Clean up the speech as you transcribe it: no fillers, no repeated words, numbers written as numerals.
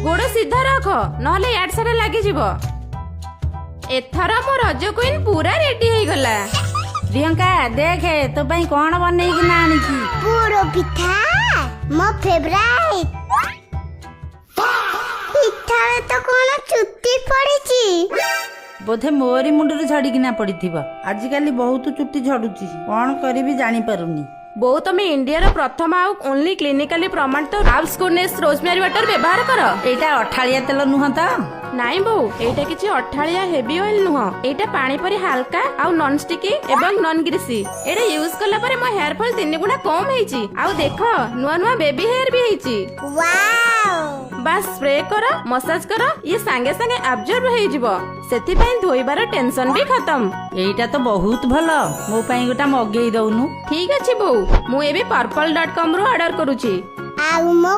गोड़ सीधा रख नहले याड सारे लागी जीवो। एथर मो रज क्वीन पूरा रेडी हो गला। प्रियंका देखे तो भाई कौन बने कि ना आनी की पोड़ो पिठा मो फेवरेट। पिठा तो कोन चुट्टी पड़ी बोधे मोरी मुंडरे झड़ीकिना पड़ीथिबो। आजिकाली बहुत चुट्टी झड़ुची कौन करी जानी पारुनी। बो तुम इंडिया रो प्रथम आउ ओनली क्लिनिकली प्रमाणित राल्स गुडनेस रोजमेरी वाटर व्यवहार कर। एटा अठालिया तेल नुह तो नाई बो एटा किछि अठालिया हेवी ऑयल नुह। एटा पानी परी हल्का आउ नॉन स्टिकी एवं नॉन ग्रीसी। एटा यूज करला परे मो हेयर फॉल 3 गुना कम हेची। आउ देखो नुआ नुआ बेबी हेयर भी हेची। वाओ बस स्प्रे कर मसाज कर ये सांगे सांगे अब्जॉर्ब हो जिवो। सेति पई धोइबार टेंशन भी खत्म। एटा तो बहुत भलो मो पई गोटा मगेई दउनु। ठीक अछि बो मु एबे purple.com रो ऑर्डर करूची। आउ मो